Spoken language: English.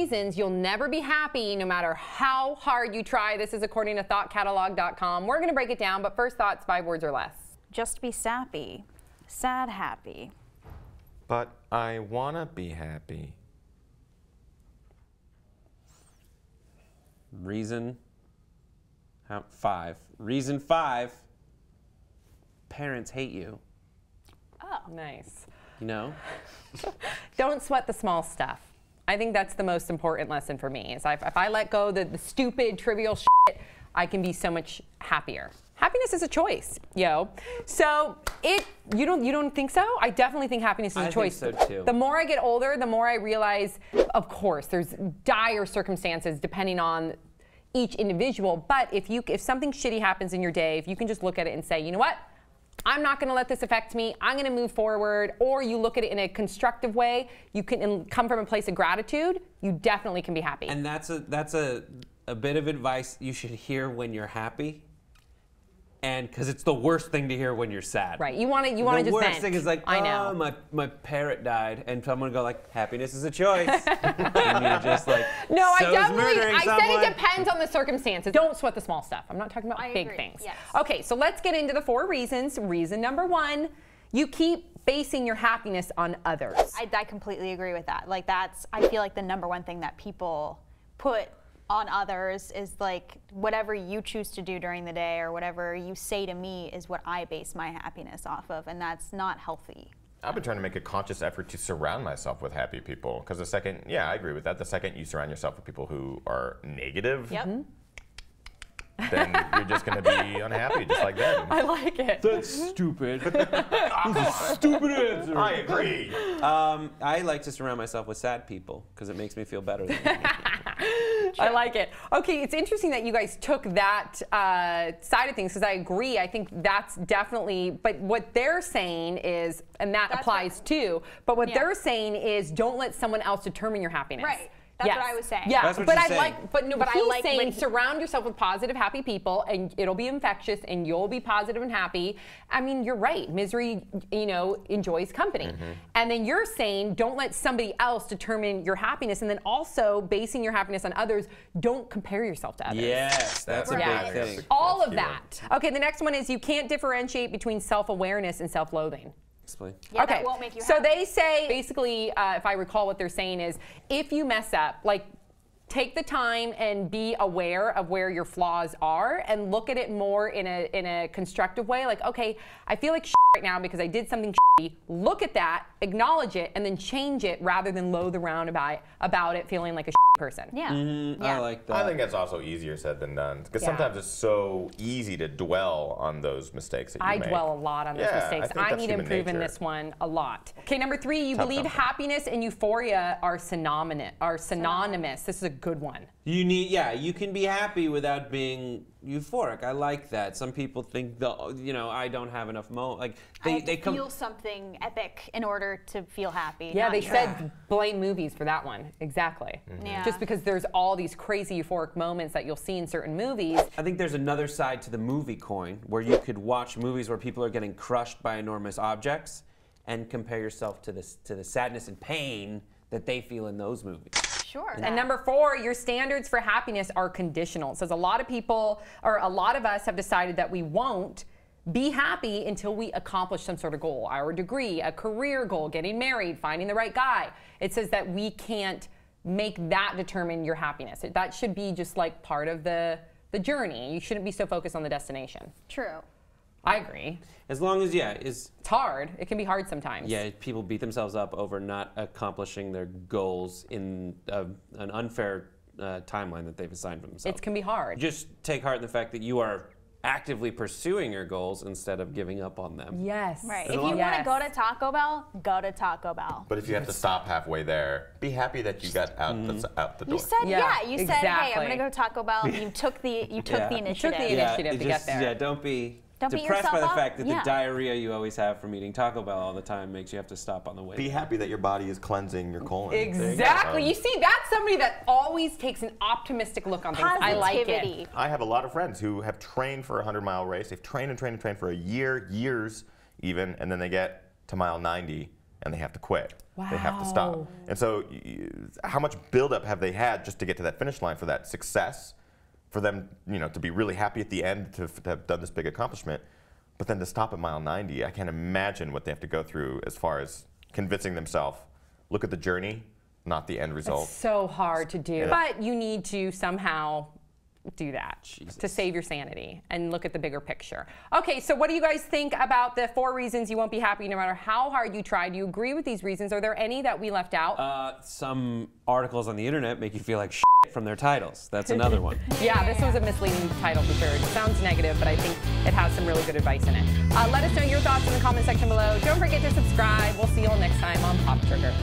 reasons you'll never be happy no matter how hard you try. This is according to thoughtcatalog.com. We're going to break it down, but first thoughts, 5 words or less. Just be sappy. Sad happy. But I want to be happy. Reason 5. Reason 5. Parents hate you. Oh, nice. You know? Don't sweat the small stuff. I think that's the most important lesson for me. Is if I let go the stupid, trivial shit, I can be so much happier. Happiness is a choice, yo. So you don't think so? I definitely think happiness is a choice. I think so too. The more I get older, the more I realize, of course, there's dire circumstances depending on each individual. But if something shitty happens in your day, if you can just look at it and say, you know what? I'm not going to let this affect me. I'm going to move forward. Or you look at it in a constructive way. You can come from a place of gratitude. You definitely can be happy. And that's a bit of advice you should hear when you're happy. And because it's the worst thing to hear when you're sad. Right. You want to just vent. The worst thing is like, I know. Oh, my parrot died, and someone go like, happiness is a choice. And you're just like, no, so I said it depends on the circumstances. Don't sweat the small stuff. I'm not talking about big things. Yes. Okay, so let's get into the 4 reasons. Reason number 1, you keep basing your happiness on others. I completely agree with that. Like I feel like the number 1 thing that people put on others is like whatever you choose to do during the day or whatever you say to me is what I base my happiness off of, and that's not healthy. I've been trying to make a conscious effort to surround myself with happy people, because the second, I agree with that, the second you surround yourself with people who are negative, Yep. then you're just going to be unhappy just like them. I like it. That's stupid. That's a stupid answer. I agree. I like to surround myself with sad people because it makes me feel better than me. I like it. Okay, it's interesting that you guys took that side of things, because I agree. I think that's definitely, but what they're saying is, and that applies too, but what they're saying is don't let someone else determine your happiness. Right. That's what I was saying. Yeah, That's what but she's I saying. like, but no, but I he's like saying when surround yourself with positive, happy people, and it'll be infectious, and you'll be positive and happy. I mean, you're right. Misery, enjoys company. And then you're saying don't let somebody else determine your happiness, and then also basing your happiness on others. Don't compare yourself to others. Yes, that's a Right. big thing. All of That's that. Okay, the next one is you can't differentiate between self-awareness and self-loathing. Explain. Yeah, Okay, that won't make you so happy. they say, basically, if I recall what they're saying is, if you mess up, like, take the time and be aware of where your flaws are and look at it more in a constructive way. Like, okay, I feel like shit right now because I did something shitty. Look at that, acknowledge it, and then change it rather than loathe around about it feeling like a shit person. Yeah. I like that. I think that's also easier said than done, because sometimes it's so easy to dwell on those mistakes that you I make. dwell a lot on those mistakes. think I that's need to human improve in nature. this one a lot. Okay, number 3, you Tough believe number. happiness and euphoria are synonymous. This is a good one. You can be happy without being euphoric. I like that. Some people think I don't have enough like I have they to come. feel something epic in order to feel happy. Yeah, not they just- said blame movies for that one. Exactly. Yeah. Just because there's all these crazy euphoric moments that you'll see in certain movies. I think there's another side to the movie coin where you could watch movies where people are getting crushed by enormous objects and compare yourself to the sadness and pain that they feel in those movies. Sure. And number 4, your standards for happiness are conditional. It says a lot of people, or a lot of us have decided that we won't be happy until we accomplish some sort of goal, our degree, a career goal, getting married, finding the right guy. It says that we can't make that determine your happiness. That should be just like part of the journey. You shouldn't be so focused on the destination. True. I agree. As long as It's hard. It can be hard sometimes. people beat themselves up over not accomplishing their goals in an unfair timeline that they've assigned for themselves. It can be hard. Just take heart in the fact that you are actively pursuing your goals instead of giving up on them. Yes. Right. If you want to go to Taco Bell, go to Taco Bell. But if you have to stop halfway there, be happy that you got out the door. You said, you said, hey, I'm exactly. going to go to Taco Bell. You took the initiative. took the initiative to get there. Yeah, don't be Don't beat depressed by the yourself up. fact that the diarrhea you always have from eating Taco Bell all the time makes you have to stop on the way. Be happy that your body is cleansing your colon. Exactly. You see, that's somebody that always takes an optimistic look on things. I like Positivity. it. I have a lot of friends who have trained for a 100-mile race. They've trained and trained and trained for years even, and then they get to mile 90 and they have to quit. They have to stop. Wow. And so how much buildup have they had just to get to that finish line for that success, for them, you know, to be really happy at the end to have done this big accomplishment, but then to stop at mile 90, I can't imagine what they have to go through as far as convincing themselves, look at the journey, not the end result. It's so hard to do. Yeah. But you need to somehow do that Jesus. to save your sanity and look at the bigger picture. Okay, so what do you guys think about the 4 reasons you won't be happy no matter how hard you try? Do you agree with these reasons? Are there any that we left out? Some articles on the internet make you feel like shit from their titles. That's another one. Yeah, this was a misleading title for sure. It sounds negative, but I think it has some really good advice in it. Let us know your thoughts in the comment section below. Don't forget to subscribe. We'll see you all next time on Pop Trigger.